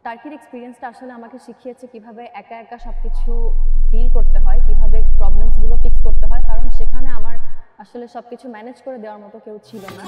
টার্কির এক্সপেরিয়েন্সটা আসলে আমাকে শিখিয়েছে কিভাবে একা একা সবকিছু ডিল করতে হয়, কিভাবে প্রবলেমসগুলো ফিক্স করতে হয়, কারণ সেখানে আমার আসলে সবকিছু ম্যানেজ করে দেওয়ার মতো কেউ ছিল না।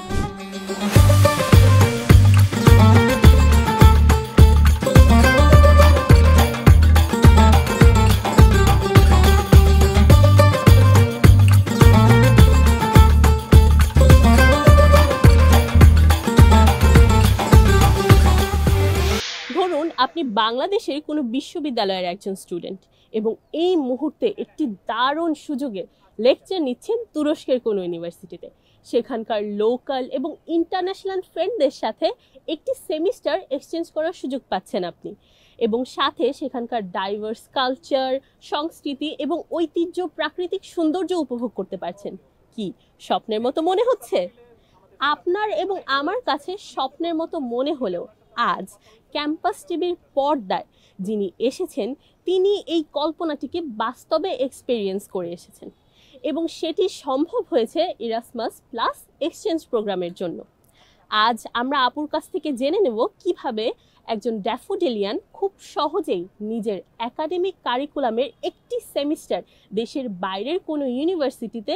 ধরুন আপনি বাংলাদেশের কোনো বিশ্ববিদ্যালয়ের একজন স্টুডেন্ট এবং এই মুহূর্তে একটি দারুণ সুযোগে লেকচার নিচ্ছেন তুরস্কের কোনো ইউনিভার্সিটিতে। সেখানকার লোকাল এবং ইন্টারন্যাশনাল ফ্রেন্ডদের সাথে একটি সেমিস্টার এক্সচেঞ্জ করার সুযোগ পাচ্ছেন আপনি, এবং সাথে সেখানকার ডাইভার্স কালচার, সংস্কৃতি এবং ঐতিহ্য, প্রাকৃতিক সৌন্দর্য উপভোগ করতে পারছেন। কি স্বপ্নের মতো মনে হচ্ছে? আপনার এবং আমার কাছে স্বপ্নের মতো মনে হলেও আজ ক্যাম্পাস টিভির পর্দায় যিনি এসেছেন তিনি এই কল্পনাটিকে বাস্তবে এক্সপেরিয়েন্স করে এসেছেন, এবং সেটি সম্ভব হয়েছে ইরাসমাস প্লাস এক্সচেঞ্জ প্রোগ্রামের জন্য। আজ আমরা আপুর কাছ থেকে জেনে নেব কিভাবে একজন ড্যাফোডিলিয়ান খুব সহজেই নিজের একাডেমিক কারিকুলামের একটি সেমিস্টার দেশের বাইরের কোনো ইউনিভার্সিটিতে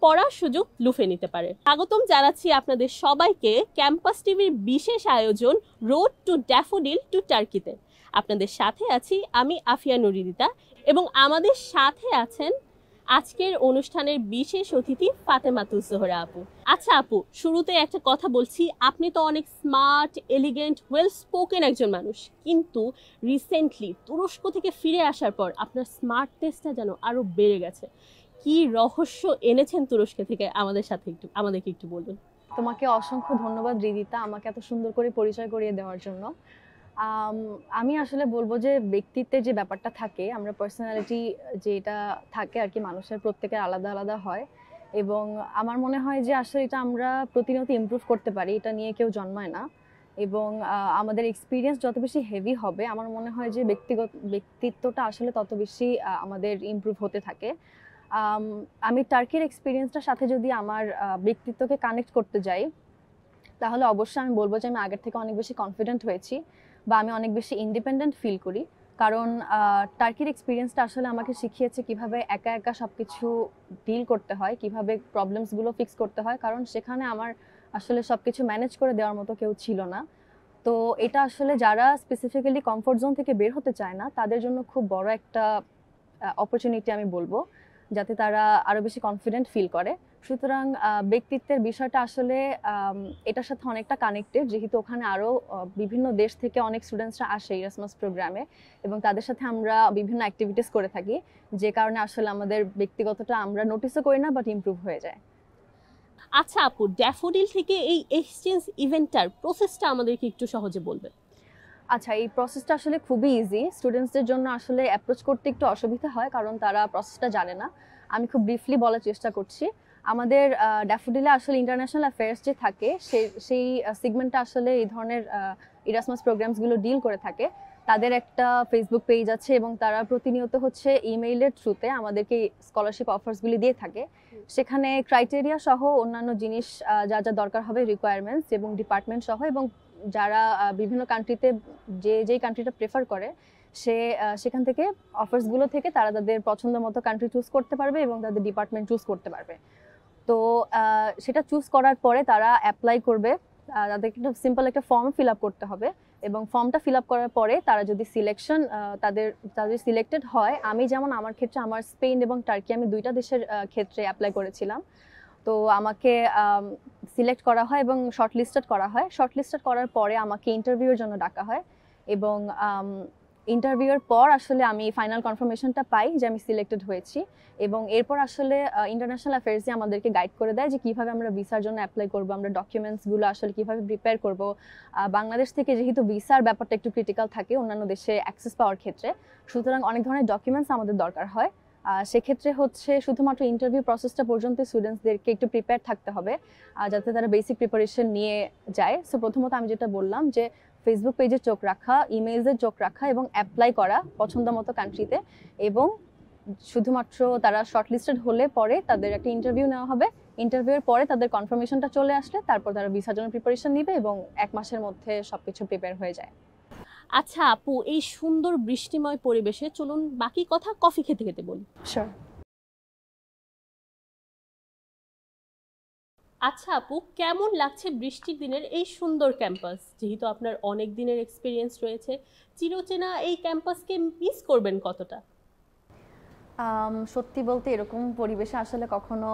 পড়ার সুযোগ লুফে নিতে পারে। স্বাগতম জানাচ্ছি আপনাদের সবাইকে ক্যাম্পাস টিভির বিশেষ আয়োজন রোড টু ড্যাফোডিল টু টার্কিতে। আপনাদের সাথে আছি আমি আফিয়া নুরিদিতা, এবং আমাদের সাথে আছেন আজকের অনুষ্ঠানের বিশেষ অতিথি ফাতেমাতুজ জোহরা আপু। আচ্ছা আপু, শুরুতে একটা কথা বলছি, আপনি তো অনেক স্মার্ট, এলিগেন্ট, ওয়েল স্পোকেন একজন মানুষ, কিন্তু রিসেন্টলি তুরস্ক থেকে ফিরে আসার পর আপনার স্মার্টনেসটা যেন আরো বেড়ে গেছে। কি রহস্য এনেছেন তুরস্ক থেকে আমাদেরকে একটু বলুন। তোমাকে অসংখ্য ধন্যবাদ রিদিতা, আমাকে এত সুন্দর করে পরিচয় করিয়ে দেওয়ার জন্য। আমি আসলে বলবো যে ব্যক্তিত্বের যে ব্যাপারটা থাকে, আমরা পার্সোনালিটি যেটা থাকে আর কি, মানুষের প্রত্যেকের আলাদা আলাদা হয়, এবং আমার মনে হয় যে আসলে এটা আমরা প্রতিনিয়ত ইমপ্রুভ করতে পারি, এটা নিয়ে কেউ জন্মায় না। এবং আমাদের এক্সপিরিয়েন্স যত বেশি হেভি হবে, আমার মনে হয় যে ব্যক্তিত্বটা আসলে তত বেশি আমাদের ইমপ্রুভ হতে থাকে। আমি টার্কির এক্সপিরিয়েন্সটার সাথে যদি আমার ব্যক্তিত্বকে কানেক্ট করতে যাই, তাহলে অবশ্যই আমি বলবো যে আমি আগের থেকে অনেক বেশি কনফিডেন্ট হয়েছি, বা আমি অনেক বেশি ইন্ডিপেন্ডেন্ট ফিল করি, কারণ টার্কির এক্সপিরিয়েন্সটা আসলে আমাকে শিখিয়েছে কিভাবে একা একা সব কিছু ডিল করতে হয়, কিভাবে প্রবলেমসগুলো ফিক্স করতে হয়, কারণ সেখানে আমার আসলে সব কিছু ম্যানেজ করে দেওয়ার মতো কেউ ছিল না। তো এটা আসলে যারা স্পেসিফিক্যালি কমফোর্ট জোন থেকে বের হতে চায় না, তাদের জন্য খুব বড় একটা অপরচুনিটি আমি বলবো, যাতে তারা আরও বেশি কনফিডেন্ট ফিল করে। সুতরাং ব্যক্তিত্বের বিষয়টা আসলে এটার সাথে অনেকটা কানেক্টেড, যেহেতু ওখানে আরও বিভিন্ন দেশ থেকে অনেক স্টুডেন্টসরা আসে ইরাসমাস প্রোগ্রামে, এবং তাদের সাথে আমরা বিভিন্ন অ্যাক্টিভিটিস করে থাকি, যে কারণে আসলে আমাদের ব্যক্তিগতটা আমরা নোটিসও করি না, বাট ইমপ্রুভ হয়ে যায়। আচ্ছা আপু, ড্যাফোডিল থেকে এই এক্সচেঞ্জ ইভেন্টটার প্রসেসটা আমাদেরকে একটু সহজে বলবেন। আচ্ছা, এই প্রসেসটা আসলে খুবই ইজি। স্টুডেন্টসদের জন্য আসলে অ্যাপ্রোচ করতে একটু অসুবিধা হয়, কারণ তারা প্রসেসটা জানে না। আমি খুব ব্রিফলি বলার চেষ্টা করছি। আমাদের ড্যাফোডিলে আসলে ইন্টারন্যাশনাল অ্যাফেয়ার্স যে থাকে, সেই সেগমেন্টটা আসলে এই ধরনের ইরাসমাস প্রোগ্রামসগুলো ডিল করে থাকে। তাদের একটা ফেসবুক পেজ আছে, এবং তারা প্রতিনিয়ত হচ্ছে ইমেইলের থ্রুতে আমাদেরকে স্কলারশিপ অফার্সগুলি দিয়ে থাকে। সেখানে ক্রাইটেরিয়া সহ অন্যান্য জিনিস যা যা দরকার হবে, রিকোয়ারমেন্টস এবং ডিপার্টমেন্ট সহ, এবং যারা বিভিন্ন কান্ট্রিতে যেই কান্ট্রিটা প্রেফার করে, সেখান থেকে অফার্সগুলো থেকে তারা তাদের পছন্দ মতো কান্ট্রি চুজ করতে পারবে এবং তাদের ডিপার্টমেন্ট চুজ করতে পারবে। তো সেটা চুজ করার পরে তারা অ্যাপ্লাই করবে। তাদেরকে একটা সিম্পল একটা ফর্ম ফিল আপ করতে হবে, এবং ফর্মটা ফিল আপ করার পরে তারা যদি তাদের সিলেক্টেড হয়, আমি যেমন আমার ক্ষেত্রে আমার স্পেন এবং টার্কি, আমি দুইটা দেশের ক্ষেত্রে অ্যাপ্লাই করেছিলাম। তো আমাকে সিলেক্ট করা হয় এবং শর্টলিস্টেড করা হয়। শর্টলিস্টেড করার পরে আমাকে ইন্টারভিউর জন্য ডাকা হয়, এবং ইন্টারভিউর পর আসলে আমি ফাইনাল কনফার্মেশনটা পাই যে আমি সিলেক্টেড হয়েছি, এবং এরপর আসলে ইন্টারন্যাশনাল অ্যাফেয়ার্সে আমাদেরকে গাইড করে দেয় যে কীভাবে আমরা ভিসার জন্য অ্যাপ্লাই করবো, আমরা ডকুমেন্টসগুলো আসলে কীভাবে প্রিপেয়ার করব। বাংলাদেশ থেকে যেহেতু ভিসার ব্যাপারটা একটু ক্রিটিক্যাল থাকে অন্যান্য দেশে অ্যাক্সেস পাওয়ার ক্ষেত্রে, সুতরাং অনেক ধরনের ডকুমেন্টস আমাদের দরকার হয়। সেক্ষেত্রে হচ্ছে শুধুমাত্র ইন্টারভিউ প্রসেসটা পর্যন্ত স্টুডেন্টসদেরকে একটু প্রিপেয়ার থাকতে হবে, যাতে তারা বেসিক প্রিপারেশন নিয়ে যায়। সো প্রথমত আমি যেটা বললাম যে ফেসবুক পেজে চোখ রাখা, ইমেইলসে চোখ রাখা, এবং অ্যাপ্লাই করা পছন্দ মতো কান্ট্রিতে, এবং শুধুমাত্র তারা শর্টলিস্টেড হলে পরে তাদের একটা ইন্টারভিউ নেওয়া হবে। ইন্টারভিউর পরে তাদের কনফার্মেশনটা চলে আসলে তারপর তারা ভিসার জন্য প্রিপারেশন নেবে, এবং 1 মাসের মধ্যে সবকিছু প্রিপেয়ার হয়ে যায়। আচ্ছা আপু, এই সুন্দর বৃষ্টিময় পরিবেশে চলুন বাকি কথা কফি খেতে খেতে বলি। শিওর। আচ্ছা আপু, কেমন লাগছে বৃষ্টির দিনের এই সুন্দর ক্যাম্পাস? যেহেতু আপনার অনেক দিনের এক্সপিরিয়েন্স রয়েছে, চিরচেনা এই ক্যাম্পাসকে মিস করবেন কতটা? সত্যি বলতে এরকম পরিবেশে আসলে কখনো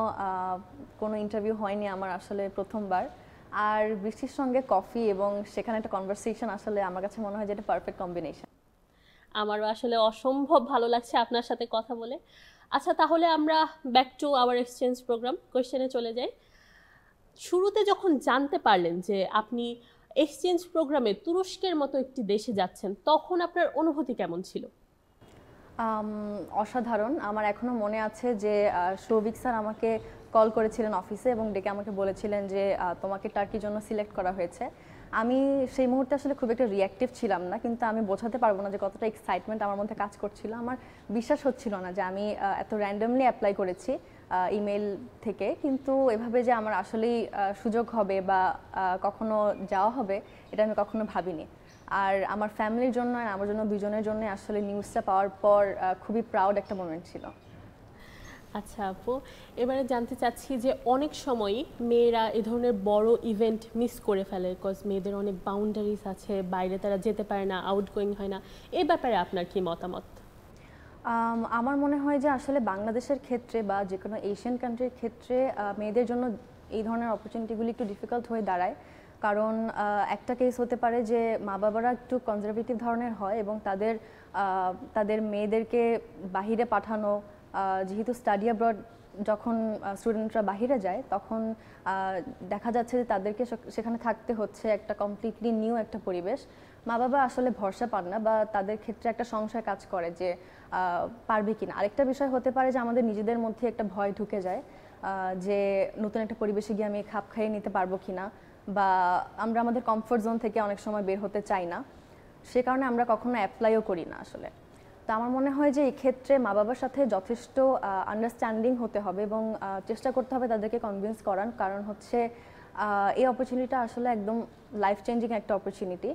কোনো ইন্টারভিউ হয়নি আমার, আসলে প্রথমবার। আর বৃষ্টির সঙ্গে কফি এবং সেখানে একটা কনভারসেশন, আসলে আমার কাছে মনে হয় যে এটা পারফেক্ট কম্বিনেশন। আমারও আসলে অসম্ভব ভালো লাগছে আপনার সাথে কথা বলে। আচ্ছা তাহলে আমরা back to our exchange program কোয়েশ্চেনে চলে যাই। শুরুতে যখন জানতে পারলেন যে আপনি এক্সচেঞ্জ প্রোগ্রামে তুরস্কের মতো একটি দেশে যাচ্ছেন, তখন আপনার অনুভূতি কেমন ছিল? অসাধারণ। আমার এখনো মনে আছে যে সৌভিক স্যার আমাকে কল করেছিলেন অফিসে এবং ডেকে আমাকে বলেছিলেন যে তোমাকে টার্কির জন্য সিলেক্ট করা হয়েছে। আমি সেই মুহূর্তে আসলে খুব একটা রিঅ্যাক্টিভ ছিলাম না, কিন্তু আমি বোঝাতে পারবো না যে কতটা এক্সাইটমেন্ট আমার মধ্যে কাজ করছিল। আমার বিশ্বাস হচ্ছিল না যে আমি এত র্যান্ডমলি অ্যাপ্লাই করেছি ইমেল থেকে, কিন্তু এভাবে যে আমার আসলেই সুযোগ হবে বা কখনো যাওয়া হবে, এটা আমি কখনো ভাবিনি। আর আমার ফ্যামিলির জন্য আর আমার জন্য, দুজনের জন্য আসলে নিউজটা পাওয়ার পর খুবই প্রাউড একটা মোমেন্ট ছিল। আচ্ছা আপু, এবারে জানতে চাচ্ছি যে অনেক সময়ই মেয়েরা এ ধরনের বড় ইভেন্ট মিস করে ফেলে, বিকজ মেয়েদের অনেক বাউন্ডারিজ আছে, বাইরে তারা যেতে পারে না, আউটগোয়িং হয় না। এই ব্যাপারে আপনার কি মতামত? আমার মনে হয় যে আসলে বাংলাদেশের ক্ষেত্রে বা যে কোনো এশিয়ান কান্ট্রির ক্ষেত্রে মেয়েদের জন্য এই ধরনের অপরচুনিটিগুলি একটু ডিফিকাল্ট হয়ে দাঁড়ায়। কারণ একটা কেস হতে পারে যে মা বাবারা একটু কনজারভেটিভ ধরনের হয় এবং তাদের তাদের মেয়েদেরকে বাহিরে পাঠানো, যেহেতু স্টাডি অ্যাব্রড যখন স্টুডেন্টরা বাহিরে যায় তখন দেখা যাচ্ছে যে তাদেরকে সেখানে থাকতে হচ্ছে একটা কমপ্লিটলি নিউ একটা পরিবেশ। মা বাবা আসলে ভরসা পান না বা তাদের ক্ষেত্রে একটা সংশয় কাজ করে যে পারবে কিনা। আরেকটা বিষয় হতে পারে যে আমাদের নিজেদের মধ্যে একটা ভয় ঢুকে যায় যে নতুন একটা পরিবেশে গিয়ে আমি খাপ খাইয়ে নিতে পারবো কিনা, বা আমরা আমাদের কমফোর্ট জোন থেকে অনেক সময় বের হতে চাই না, সে কারণে আমরা কখনো অ্যাপ্লাইও করি না আসলে। তো আমার মনে হয় যে এই ক্ষেত্রে মা বাবার সাথে যথেষ্ট আন্ডারস্ট্যান্ডিং হতে হবে এবং চেষ্টা করতে হবে তাদেরকে কনভিন্স করার, কারণ হচ্ছে এই অপরচুনিটিটা আসলে একদম লাইফ চেঞ্জিং একটা অপরচুনিটি।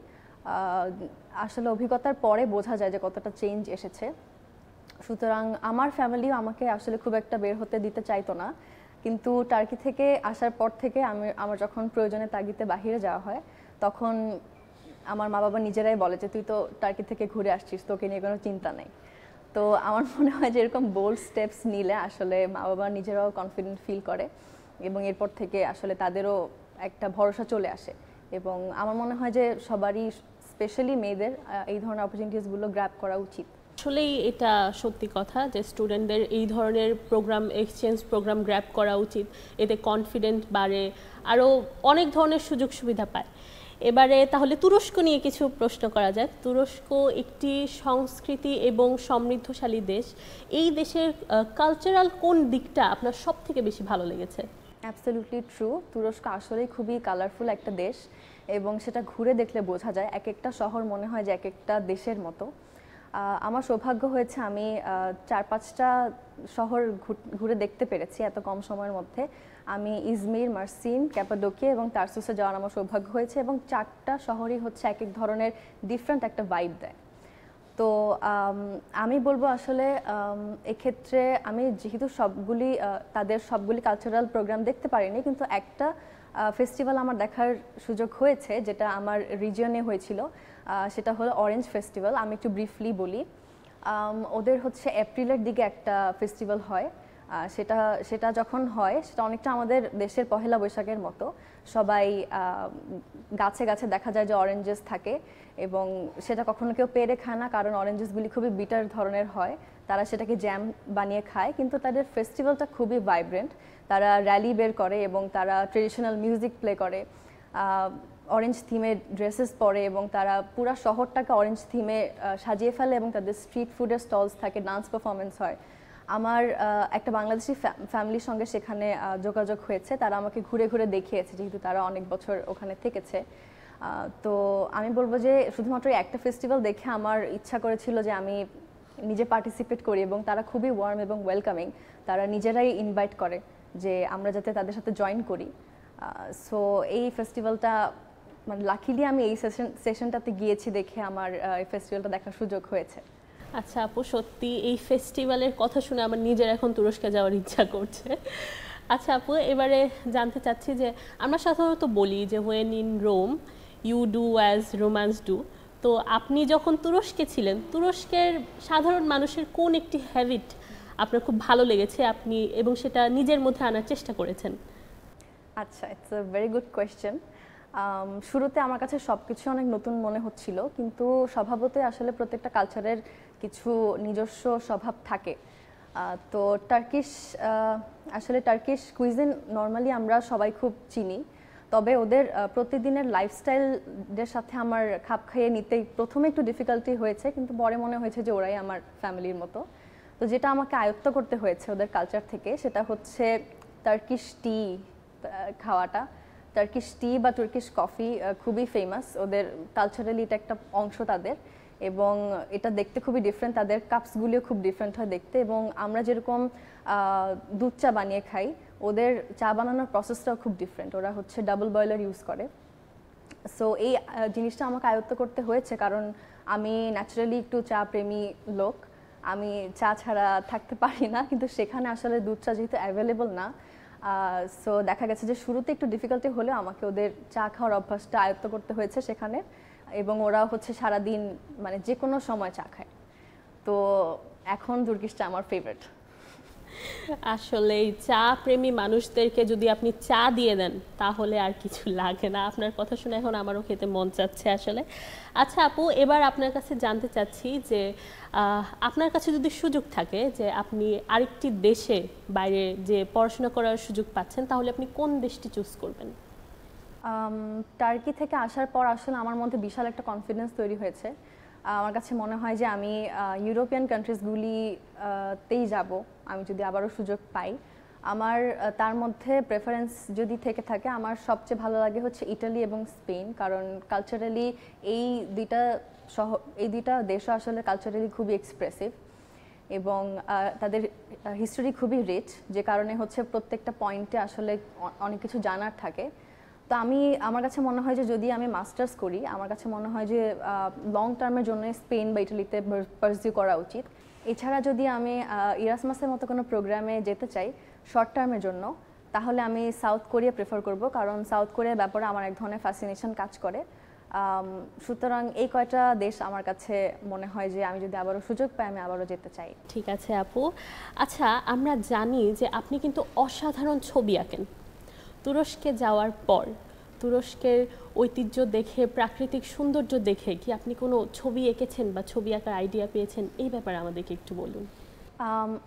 আসলে অভিজ্ঞতার পরে বোঝা যায় যে কতটা চেঞ্জ এসেছে। সুতরাং আমার ফ্যামিলিও আমাকে আসলে খুব একটা বের হতে দিতে চাইতো না, কিন্তু টার্কি থেকে আসার পর থেকে আমার যখন প্রয়োজনে তাগিদে বাহিরে যাওয়া হয় তখন আমার মা বাবা নিজেরাই বলে যে তুই তো টার্কি থেকে ঘুরে আসছিস, তোকে নিয়ে কোনো চিন্তা নেই। তো আমার মনে হয় যে এরকম বোল্ড স্টেপস নিলে আসলে মা বাবা নিজেরাও কনফিডেন্ট ফিল করে এবং এরপর থেকে আসলে তাদেরও একটা ভরসা চলে আসে। এবং আমার মনে হয় যে সবারই, স্পেশালি মেয়েদের, এই ধরনের অপরচুনিটিসগুলো গ্র্যাব করা উচিত। আসলেই এটা সত্যি কথা যে স্টুডেন্টদের এই ধরনের প্রোগ্রাম, এক্সচেঞ্জ প্রোগ্রাম গ্র্যাব করা উচিত। এতে কনফিডেন্ট বাড়ে, আরও অনেক ধরনের সুযোগ সুবিধা পায়। এবারে তাহলে তুরস্ক নিয়ে কিছু প্রশ্ন করা যায়। তুরস্ক একটি সংস্কৃতি এবং সমৃদ্ধশালী দেশ। এই দেশের কালচারাল কোন দিকটা আপনার সব থেকে বেশি ভালো লেগেছে? Absolutely true. তুরস্ক আসলেই খুবই কালারফুল একটা দেশ এবং সেটা ঘুরে দেখলে বোঝা যায়। এক একটা শহর মনে হয় যে এক একটা দেশের মতো। আমার সৌভাগ্য হয়েছে আমি 4-5টা শহর ঘুরে দেখতে পেরেছি এত কম সময়ের মধ্যে। আমি ইজমির, মার্সিন, ক্যাপাডোকিয়া এবং তারসুসে যাওয়ার আমার সৌভাগ্য হয়েছে এবং 4টা শহরই হচ্ছে এক এক ধরনের ডিফারেন্ট একটা ভাইব দেয়। তো আমি বলবো আসলে এক্ষেত্রে আমি যেহেতু তাদের সবগুলি কালচারাল প্রোগ্রাম দেখতে পারিনি, কিন্তু একটা ফেস্টিভ্যাল আমার দেখার সুযোগ হয়েছে যেটা আমার রিজিয়নে হয়েছিল, সেটা হলো অরেঞ্জ ফেস্টিভ্যাল। আমি একটু ব্রিফলি বলি। ওদের হচ্ছে এপ্রিলের দিকে একটা ফেস্টিভ্যাল হয়। সেটা সেটা যখন হয় সেটা অনেকটা আমাদের দেশের পহেলা বৈশাখের মতো। সবাই গাছে গাছে দেখা যায় যে অরেঞ্জেস থাকে এবং সেটা কখনো কেউ পেরে খায় না, কারণ অরেঞ্জেসগুলি খুবই বিটার ধরনের হয়। তারা সেটাকে জ্যাম বানিয়ে খায়, কিন্তু তাদের ফেস্টিভ্যালটা খুবই ভাইব্রেন্ট। তারা র্যালি বের করে এবং তারা ট্রেডিশনাল মিউজিক প্লে করে, অরেঞ্জ থিমে ড্রেসেস পরে এবং তারা পুরো শহরটাকে অরেঞ্জ থিমে সাজিয়ে ফেলে এবং তাদের স্ট্রিট ফুডের স্টলস থাকে, ডান্স পারফরমেন্স হয়। আমার একটা বাংলাদেশি ফ্যামিলির সঙ্গে সেখানে যোগাযোগ হয়েছে, তারা আমাকে ঘুরে ঘুরে দেখিয়েছে যেহেতু তারা অনেক বছর ওখানে থেকেছে। তো আমি বলবো যে শুধুমাত্র একটা ফেস্টিভ্যাল দেখে আমার ইচ্ছা করেছিল যে আমি নিজে পার্টিসিপেট করি, এবং তারা খুবই ওয়ার্ম এবং ওয়েলকামিং। তারা নিজেরাই ইনভাইট করে যে আমরা যাতে তাদের সাথে জয়েন করি। সো এই ফেস্টিভ্যালটা মানে লাকিলি আমি এই সেশনটাতে গিয়েছি দেখে আমার এই ফেস্টিভ্যালটা দেখার সুযোগ হয়েছে। আচ্ছা আপু, সত্যি এই ফেস্টিভ্যালের কথা শুনে আমার নিজের এখন তুরস্কে যাওয়ার ইচ্ছা করছে। আচ্ছা আপু, এবারে জানতে চাচ্ছি যে আমরা সাধারণত বলি যে when in Rome you do as Romans do. তো আপনি যখন তুরস্কে ছিলেন, তুরস্কের সাধারণ মানুষের কোন একটি হ্যাবিট আপনার খুব ভালো লেগেছে আপনি এবং সেটা নিজের মধ্যে আনার চেষ্টা করেছেন? আচ্ছা, it's a very good question. শুরুতে আমার কাছে সব কিছু অনেক নতুন মনে হচ্ছিল, কিন্তু স্বভাবতই আসলে প্রত্যেকটা কালচারের কিছু নিজস্ব স্বভাব থাকে। তো টার্কিশ কুইজিন নর্মালি আমরা সবাই খুব চিনি, তবে ওদের প্রতিদিনের লাইফস্টাইলের সাথে আমার খাপ খাইয়ে নিতেই প্রথমে একটু ডিফিকাল্টি হয়েছে, কিন্তু পরে মনে হয়েছে যে ওরাই আমার ফ্যামিলির মতো। তো যেটা আমাকে আয়ত্ত করতে হয়েছে ওদের কালচার থেকে, সেটা হচ্ছে টার্কিশ টি খাওয়াটা। টার্কিশ টি বা টার্কিশ কফি খুবই ফেমাস ওদের, কালচারালি এটা একটা অংশ তাদের, এবং এটা দেখতে খুবই ডিফারেন্ট, তাদের কাপসগুলিও খুব ডিফারেন্ট হয় দেখতে। এবং আমরা যেরকম দুধ চা বানিয়ে খাই, ওদের চা বানানোর প্রসেসটাও খুব ডিফারেন্ট, ওরা হচ্ছে ডাবল বয়লার ইউজ করে। সো এই জিনিসটা আমাকে আয়ত্ত করতে হয়েছে, কারণ আমি ন্যাচারালি একটু চা প্রেমী লোক, আমি চা ছাড়া থাকতে পারি না, কিন্তু সেখানে আসলে দুধ চা যেহেতু অ্যাভেলেবল না, সো দেখা গেছে যে শুরুতে একটু ডিফিকাল্টি হলেও আমাকে ওদের চা খাওয়ার অভ্যাসটা আয়ত্ত করতে হয়েছে সেখানে। এবং ওরা হচ্ছে সারাদিন মানে যে কোনো সময় চা খায়, তো এখন তুর্কিশ চা আমার ফেভারিট। আসলে এই চা প্রেমী মানুষদেরকে যদি আপনি চা দিয়ে দেন তাহলে আর কিছু লাগে না। আপনার কথা শুনে এখন আমারও খেতে মন চাচ্ছে আসলে। আচ্ছা আপু, এবার আপনার কাছে জানতে চাচ্ছি যে আপনার কাছে যদি সুযোগ থাকে যে আপনি আরেকটি দেশে বাইরে যে পড়াশোনা করার সুযোগ পাচ্ছেন, তাহলে আপনি কোন দেশটি চুজ করবেন? টার্কি থেকে আসার পর আসলে আমার মধ্যে বিশাল একটা কনফিডেন্স তৈরি হয়েছে। আমার কাছে মনে হয় যে আমি ইউরোপিয়ান কান্ট্রিজগুলিতেই যাব আমি যদি আবারও সুযোগ পাই। আমার তার মধ্যে প্রেফারেন্স যদি থেকে থাকে, আমার সবচেয়ে ভালো লাগে হচ্ছে ইটালি এবং স্পেন, কারণ কালচারালি এই দুইটা দেশও আসলে কালচারালি খুবই এক্সপ্রেসিভ, এবং তাদের হিস্টোরি খুবই রিচ, যে কারণে হচ্ছে প্রত্যেকটা পয়েন্টে আসলে অনেক কিছু জানার থাকে। তো আমার কাছে মনে হয় যে যদি আমি মাস্টার্স করি, আমার কাছে মনে হয় যে লং টার্মের জন্য স্পেন বা ইটালিতে পারসিউ করা উচিত। এছাড়া যদি আমি ইরাসমাসের মতো কোনো প্রোগ্রামে যেতে চাই শর্ট টার্মের জন্য, তাহলে আমি সাউথ কোরিয়া প্রেফার করব, কারণ সাউথ কোরিয়ার ব্যাপারে আমার এক ধরনের ফ্যাসিনেশন কাজ করে। সুতরাং এই কয়টা দেশ আমার কাছে মনে হয় যে আমি যদি আবারও সুযোগ পাই আমি আবারও যেতে চাই। ঠিক আছে আপু। আচ্ছা, আমরা জানি যে আপনি কিন্তু অসাধারণ ছবি আঁকেন। তুরস্কে যাওয়ার পর তুরস্কের ঐতিহ্য দেখে, প্রাকৃতিক সৌন্দর্য দেখে কি আপনি কোনো ছবি এঁকেছেন বা ছবি আঁকার আইডিয়া পেয়েছেন? এই ব্যাপারে আমাদেরকে একটু বলুন।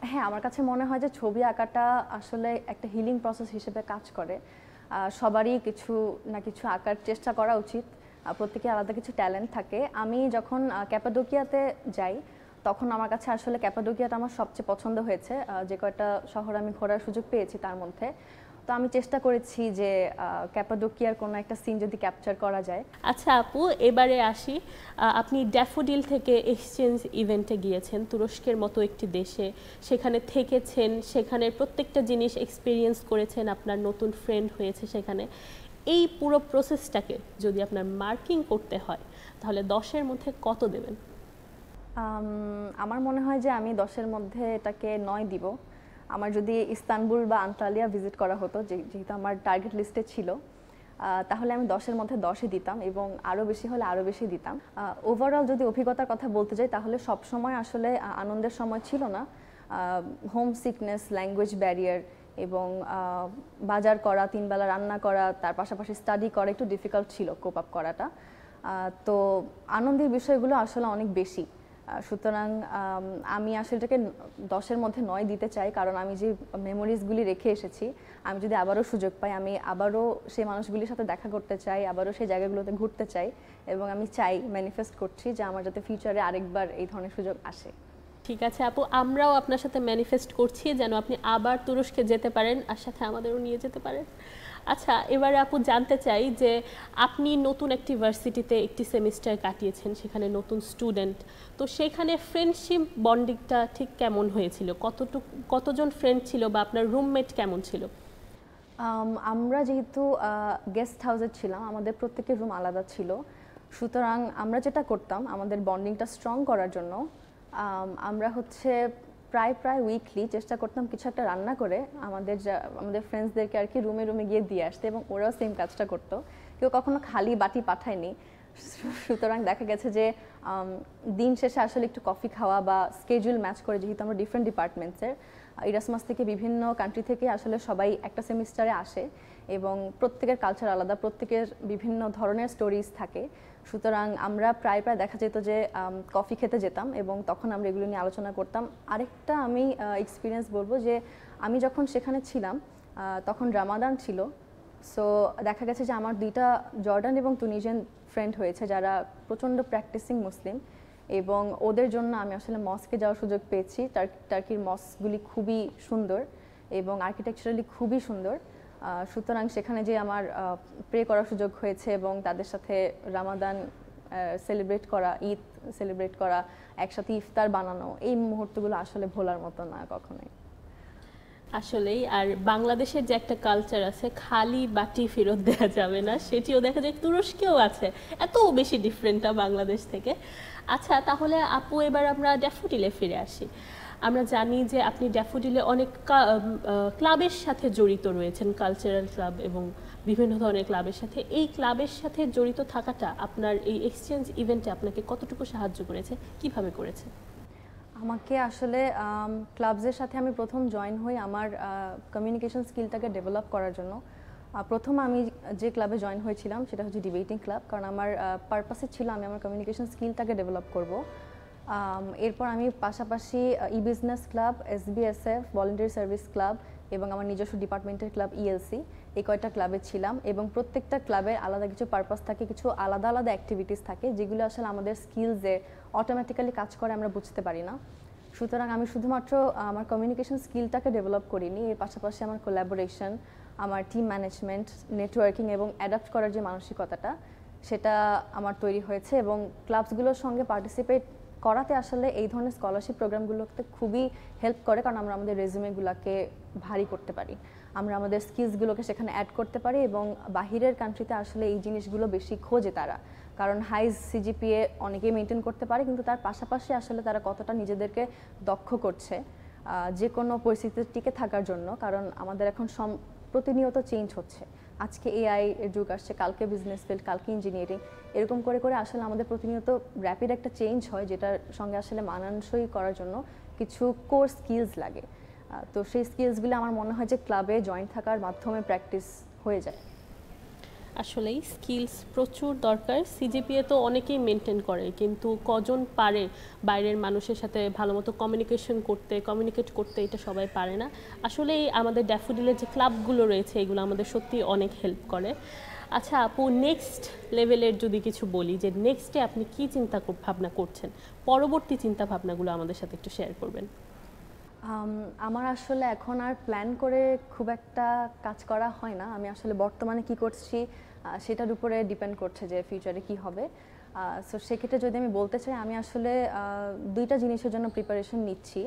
হ্যাঁ, আমার কাছে মনে হয় যে ছবি আঁকাটা আসলে একটা হিলিং প্রসেস হিসেবে কাজ করে। সবারই কিছু না কিছু আঁকার চেষ্টা করা উচিত, প্রত্যেকের আলাদা কিছু ট্যালেন্ট থাকে। আমি যখন ক্যাপাডোকিয়াতে যাই, তখন আমার কাছে আসলে ক্যাপাডোকিয়াটা আমার সবচেয়ে পছন্দ হয়েছে, যে কয়টা শহর আমি ঘোরার সুযোগ পেয়েছি তার মধ্যে। তো আমি চেষ্টা করেছি যে ক্যাপাডোকিয়ার কোনো একটা সিন যদি ক্যাপচার করা যায়। আচ্ছা আপু, এবারে আসি, আপনি ড্যাফোডিল থেকে এক্সচেঞ্জ ইভেন্টে গিয়েছেন তুরস্কের মতো একটি দেশে, সেখানে থেকেছেন, সেখানের প্রত্যেকটা জিনিস এক্সপিরিয়েন্স করেছেন, আপনার নতুন ফ্রেন্ড হয়েছে সেখানে। এই পুরো প্রসেসটাকে যদি আপনার মার্কিং করতে হয় তাহলে 10-এর মধ্যে কত দেবেন? আমার মনে হয় যে আমি 10-এর মধ্যে এটাকে 9 দিব। আমার যদি ইস্তানবুল বা আন্তালিয়া ভিজিট করা হতো, যেহেতু আমার টার্গেট লিস্টে ছিল, তাহলে আমি 10-এর মধ্যে 10ই দিতাম, এবং আরও বেশি হলে আরও বেশি দিতাম। ওভারঅল যদি অভিজ্ঞতার কথা বলতে যাই, তাহলে সব সময় আসলে আনন্দের সময় ছিল না। হোম সিকনেস, ল্যাঙ্গুয়েজ ব্যারিয়ার, এবং বাজার করা, 3 বেলা রান্না করা, তার পাশাপাশি স্টাডি করা একটু ডিফিকাল্ট ছিল কোপ আপ করাটা। তো আনন্দের বিষয়গুলো আসলে অনেক বেশি। সুতরাং আমি আসলে এটাকে 10-এর মধ্যে 9 দিতে চাই, কারণ আমি যে মেমোরিজগুলি রেখে এসেছি, আমি যদি আবারও সুযোগ পাই আমি আবারও সেই মানুষগুলির সাথে দেখা করতে চাই, আবারও সেই জায়গাগুলোতে ঘুরতে চাই, এবং আমি চাই, ম্যানিফেস্ট করছি যে আমার যাতে ফিউচারে আরেকবার এই ধরনের সুযোগ আসে। ঠিক আছে আপু, আমরাও আপনার সাথে ম্যানিফেস্ট করছি যেন আপনি আবার তুরস্কে যেতে পারেন, আর সাথে আমাদেরও নিয়ে যেতে পারেন। আচ্ছা, এবারে আপু জানতে চাই যে আপনি নতুন একটি ভার্সিটিতে একটি সেমিস্টার কাটিয়েছেন, সেখানে নতুন স্টুডেন্ট, তো সেখানে ফ্রেন্ডশিপ বন্ডিংটা ঠিক কেমন হয়েছিল? কতজন ফ্রেন্ড ছিল বা আপনার রুমমেট কেমন ছিল? আমরা যেহেতু গেস্ট হাউসে ছিলাম, আমাদের প্রত্যেকের রুম আলাদা ছিল। সুতরাং আমরা যেটা করতাম আমাদের বন্ডিংটা স্ট্রং করার জন্য, আমরা হচ্ছে প্রায় প্রায় উইকলি চেষ্টা করতাম কিছু একটা রান্না করে আমাদের ফ্রেন্ডসদেরকে আর কি রুমে রুমে গিয়ে দিয়ে আসতে, এবং ওরাও সেম কাজটা করতো। কেউ কখনো খালি বাটি পাঠায়নি। সুতরাং দেখা গেছে যে দিন শেষে আসলে একটু কফি খাওয়া বা স্কেজুল ম্যাচ করে, যেহেতু আমরা ডিফারেন্ট ডিপার্টমেন্টসের, ইরাসমাস থেকে বিভিন্ন কান্ট্রি থেকে আসলে সবাই একটা সেমিস্টারে আসে, এবং প্রত্যেকের কালচার আলাদা, প্রত্যেকের বিভিন্ন ধরনের স্টোরিজ থাকে। সুতরাং আমরা প্রায় প্রায় দেখা যেত যে কফি খেতে যেতাম, এবং তখন আমরা এগুলো নিয়ে আলোচনা করতাম। আরেকটা আমি এক্সপিরিয়েন্স বলবো যে আমি যখন সেখানে ছিলাম তখন রামাদান ছিল। সো দেখা গেছে যে আমার 2টা জর্ডান এবং তুনিজিয়ান ফ্রেন্ড হয়েছে যারা প্রচণ্ড প্র্যাকটিসিং মুসলিম, এবং ওদের জন্য আমি আসলে মস্কে যাওয়ার সুযোগ পেয়েছি। টার্কির মস্কগুলি খুবই সুন্দর এবং আর্কিটেকচারালি খুবই সুন্দর। সুতরাং সেখানে যে আমার প্রে করার সুযোগ হয়েছে, এবং তাদের সাথে রামাদান সেলিব্রেট করা, ঈদ সেলিব্রেট করা, একসাথে ইফতার বানানো, এই মুহূর্তগুলো আসলে ভোলার মতো না কখনোই। আসলেই। আর বাংলাদেশের যে একটা কালচার আছে, খালি বাটি ফেরত দেওয়া যাবে না, সেটিও দেখা যায় তুরস্কেও আছে। এত বেশি ডিফারেন্টটা বাংলাদেশ থেকে। আচ্ছা, তাহলে আপু এবার আমরা ড্যাফোডিলে ফিরে আসি। আমরা জানি যে আপনি ড্যাফোডিলে অনেক ক্লাবের সাথে জড়িত রয়েছেন, কালচারাল ক্লাব এবং বিভিন্ন ধরনের ক্লাবের সাথে। এই ক্লাবের সাথে জড়িত থাকাটা আপনার এই এক্সচেঞ্জ ইভেন্টে আপনাকে কতটুকু সাহায্য করেছে, কিভাবে করেছে? আমাকে আসলে ক্লাবসের সাথে আমি প্রথম জয়েন হই আমার কমিউনিকেশন স্কিলটাকে ডেভেলপ করার জন্য। প্রথম আমি যে ক্লাবে জয়েন হয়েছিলাম সেটা হচ্ছে ডিবেটিং ক্লাব, কারণ আমার পারপাসে ছিল আমি আমার কমিউনিকেশন স্কিলটাকে ডেভেলপ করব। এরপর আমি পাশাপাশি e business club, SBSF, voluntary service club এবং আমার নিজস্ব ডিপার্টমেন্টের ক্লাব ELC, এই কয়টা ক্লাবে ছিলাম। এবং প্রত্যেকটা ক্লাবের আলাদা কিছু পারপাস থাকে, কিছু আলাদা আলাদা অ্যাক্টিভিটিস থাকে, যেগুলো আসলে আমাদের স্কিলসে অটোমেটিক্যালি কাজ করে আমরা বুঝতে পারি না। সুতরাং আমি শুধুমাত্র আমার কমিউনিকেশন স্কিলটাকে ডেভেলপ করিনি, এর পাশাপাশি আমার কোল্যাবোরেশন, আমার টিম ম্যানেজমেন্ট, নেটওয়ার্কিং এবং অ্যাডাপ্ট করার যে মানসিকতাটা, সেটা আমার তৈরি হয়েছে। এবং ক্লাবসগুলোর সঙ্গে পার্টিসিপেট করাতে আসলে এই ধরনের স্কলারশিপ প্রোগ্রামগুলোতে খুবই হেল্প করে, কারণ আমরা আমাদের রেজিউমেগুলোকে ভারী করতে পারি, আমরা আমাদের স্কিলসগুলোকে সেখানে অ্যাড করতে পারি। এবং বাহিরের কান্ট্রিতে আসলে এই জিনিসগুলো বেশি খোঁজে তারা, কারণ হাই CGPA অনেকেই মেনটেন করতে পারে, কিন্তু তার পাশাপাশি আসলে তারা কতটা নিজেদেরকে দক্ষ করছে যে কোনো পরিস্থিতিতে টিকে থাকার জন্য। কারণ আমাদের এখন প্রতিনিয়ত চেঞ্জ হচ্ছে, আজকে AI এর যুগ আসছে, কালকে বিজনেস ফিল্ড, কালকে ইঞ্জিনিয়ারিং, এরকম করে করে আসলে আমাদের প্রতিনিয়ত র্যাপিড একটা চেঞ্জ হয়, যেটার সঙ্গে আসলে মানানসই করার জন্য কিছু কোর স্কিলস লাগে। তো সেই স্কিলসগুলো আমার মনে হয় যে ক্লাবে জয়েন থাকার মাধ্যমে প্র্যাকটিস হয়ে যায়। আসলেই স্কিলস প্রচুর দরকার। CGPA তো অনেকেই মেনটেন করে, কিন্তু কজন পারে বাইরের মানুষের সাথে ভালো মতো কমিউনিকেট করতে, এটা সবাই পারে না। আসলেই আমাদের ড্যাফোডিলের যে ক্লাবগুলো রয়েছে এগুলো আমাদের সত্যি অনেক হেল্প করে। আচ্ছা আপু, নেক্সট লেভেলের যদি কিছু বলি, যে নেক্সটে আপনি কি চিন্তা ভাবনা করছেন, পরবর্তী চিন্তা ভাবনাগুলো আমাদের সাথে একটু শেয়ার করবেন। আমার আসলে এখন আর প্ল্যান করে খুব একটা কাজ করা হয় না। আমি আসলে বর্তমানে কি করছি সেটার উপরে ডিপেন্ড করছে যে ফিউচারে কি হবে। সো সেক্ষেত্রে যদি আমি বলতে চাই, আমি আসলে 2টা জিনিসের জন্য প্রিপারেশন নিচ্ছি।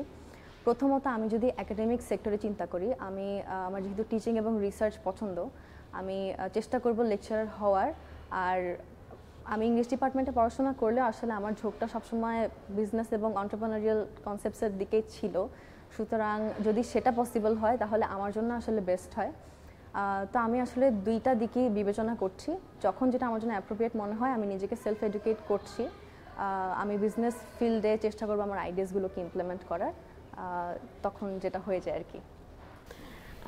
প্রথমত, আমি যদি একাডেমিক সেক্টরে চিন্তা করি, আমি আমার যেহেতু টিচিং এবং রিসার্চ পছন্দ, আমি চেষ্টা করব লেকচারার হওয়ার। আর আমি ইংলিশ ডিপার্টমেন্টে পড়াশোনা করলেও আসলে আমার ঝোঁকটা সবসময় বিজনেস এবং এন্টারপ্রেনারিয়াল কনসেপ্টসের দিকেই ছিল। সুতরাং যদি সেটা পসিবল হয় তাহলে আমার জন্য আসলে বেস্ট হয়। তো আমি আসলে 2টা দিকই বিবেচনা করছি। যখন যেটা আমার জন্য অ্যাপ্রোপ্রিয়েট মনে হয় আমি নিজেকে সেলফ এডুকেট করছি। আমি বিজনেস ফিল্ডে চেষ্টা করবো আমার আইডিয়াসগুলোকে ইমপ্লিমেন্ট করার, তখন যেটা হয়ে যায় আর কি।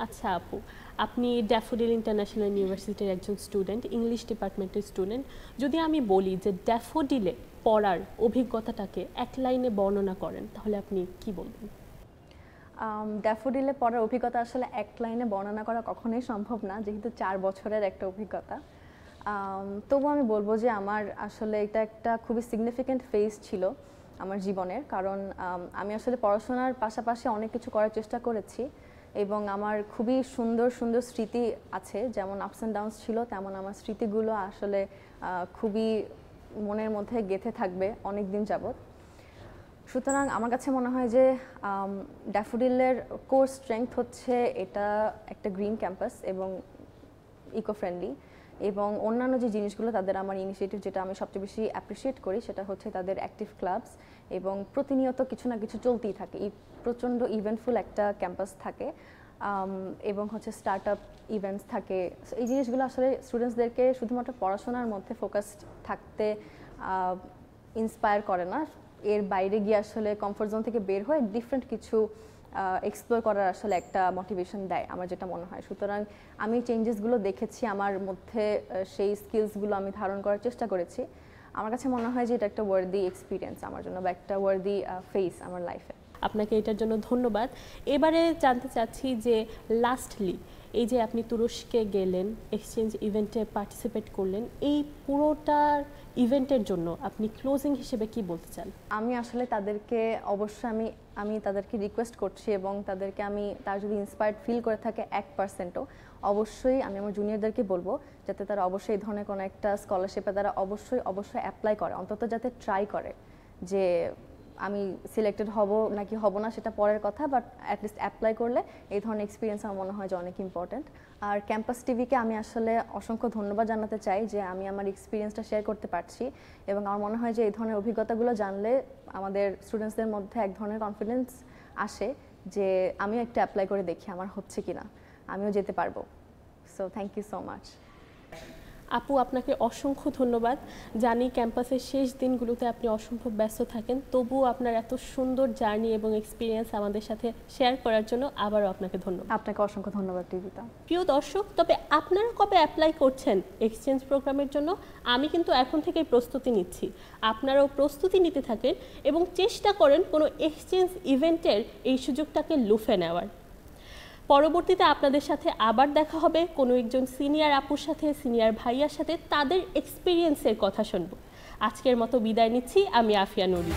আচ্ছা আপু, আপনি ড্যাফোডিল ইন্টারন্যাশনাল ইউনিভার্সিটির একজন স্টুডেন্ট, ইংলিশ ডিপার্টমেন্টের স্টুডেন্ট। যদি আমি বলি যে ড্যাফোডিলে পড়ার অভিজ্ঞতাটাকে এক লাইনে বর্ণনা করেন, তাহলে আপনি কি বলবেন? ড্যাফোডিলে পড়ার অভিজ্ঞতা আসলে এক লাইনে বর্ণনা করা কখনোই সম্ভব না, যেহেতু 4 বছরের একটা অভিজ্ঞতা। তবু আমি বলবো যে আমার আসলে এটা একটা খুবই সিগনিফিক্যান্ট ফেজ ছিল আমার জীবনের, কারণ আমি আসলে পড়াশোনার পাশাপাশি অনেক কিছু করার চেষ্টা করেছি, এবং আমার খুবই সুন্দর সুন্দর স্মৃতি আছে। যেমন আপস অ্যান্ড ডাউনস ছিল, তেমন আমার স্মৃতিগুলো আসলে খুবই মনের মধ্যে গেঁথে থাকবে অনেক দিন যাবৎ। সুতরাং আমার কাছে মনে হয় যে ড্যাফোডিলের কোর স্ট্রেংথ হচ্ছে এটা একটা গ্রিন ক্যাম্পাস এবং ইকো ফ্রেন্ডলি, এবং অন্যান্য যে জিনিসগুলো তাদের আমার ইনিশিয়েটিভ যেটা আমি সবচেয়ে বেশি অ্যাপ্রিসিয়েট করি সেটা হচ্ছে তাদের অ্যাক্টিভ ক্লাবস, এবং প্রতিনিয়ত কিছু না কিছু চলতেই থাকে। প্রচণ্ড ইভেন্টফুল একটা ক্যাম্পাস থাকে, এবং হচ্ছে স্টার্ট আপ ইভেন্টস থাকে। এই জিনিসগুলো আসলে স্টুডেন্টসদেরকে শুধুমাত্র পড়াশোনার মধ্যে ফোকাসড থাকতে ইন্সপায়ার করে না, এর বাইরে গিয়ে আসলে কমফোর্ট জোন থেকে বের হয়ে ডিফারেন্ট কিছু এক্সপ্লোর করার আসলে একটা মোটিভেশন দেয় আমার যেটা মনে হয়। সুতরাং আমি চেঞ্জেসগুলো দেখেছি, আমার মধ্যে সেই স্কিলসগুলো আমি ধারণ করার চেষ্টা করেছি। আমার কাছে মনে হয় যে এটা একটা ওয়ার্দি এক্সপিরিয়েন্স আমার জন্য, বা একটা ওয়ার্দি ফেস আমার লাইফে। আপনাকে এটার জন্য ধন্যবাদ। এবারে জানতে চাচ্ছি যে লাস্টলি এই যে আপনি তুরস্কে গেলেন, এক্সচেঞ্জ ইভেন্টে পার্টিসিপেট করলেন, এই পুরোটার ইভেন্টের জন্য আপনি ক্লোজিং হিসেবে কি বলতে চান? আমি আসলে তাদেরকে অবশ্যই আমি তাদেরকে রিকোয়েস্ট করছি, এবং তাদেরকে তারা যদি ইন্সপায়ার্ড ফিল করে থাকে 1%ও, অবশ্যই আমি আমার জুনিয়রদেরকে বলবো যাতে তারা অবশ্যই এই ধরনের কোনো একটা স্কলারশিপে তারা অবশ্যই অ্যাপ্লাই করে, অন্তত যাতে ট্রাই করে। যে আমি সিলেক্টেড হব নাকি হব না সেটা পরের কথা, বাট অ্যাটলিস্ট অ্যাপ্লাই করলে এই ধরনের এক্সপিরিয়েন্স আমার মনে হয় যে অনেক ইম্পর্ট্যান্ট। আর ক্যাম্পাস টিভিকে আমি আসলে অসংখ্য ধন্যবাদ জানাতে চাই যে আমি আমার এক্সপিরিয়েন্সটা শেয়ার করতে পারছি, এবং আমার মনে হয় যে এই ধরনের অভিজ্ঞতাগুলো জানলে আমাদের স্টুডেন্টসদের মধ্যে এক ধরনের কনফিডেন্স আসে যে আমিও একটা অ্যাপ্লাই করে দেখি আমার হচ্ছে কিনা, আমিও যেতে পারবো। So thank you so much. আপু, আপনাকে অসংখ্য ধন্যবাদ। জানি ক্যাম্পাসের শেষ দিনগুলোতে আপনি অসম্ভব ব্যস্ত থাকেন, তবুও আপনার এত সুন্দর জার্নি এবং এক্সপিরিয়েন্স আমাদের সাথে শেয়ার করার জন্য আবারও আপনাকে ধন্যবাদ। আপনাকে অসংখ্য ধন্যবাদ টিভিতা। প্রিয় দর্শক, তবে আপনারা কবে অ্যাপ্লাই করছেন এক্সচেঞ্জ প্রোগ্রামের জন্য? আমি কিন্তু এখন থেকেই প্রস্তুতি নিচ্ছি। আপনারাও প্রস্তুতি নিতে থাকেন এবং চেষ্টা করেন কোনো এক্সচেঞ্জ ইভেন্টের এই সুযোগটাকে লুফে নেওয়ার। পরবর্তীতে আপনাদের সাথে আবার দেখা হবে কোনো একজন সিনিয়র আপুর সাথে, সিনিয়র ভাইয়ার সাথে, তাদের এক্সপিরিয়েন্সের কথা শুনবো। আজকের মতো বিদায় নিচ্ছি, আমি আফিয়া নুরি।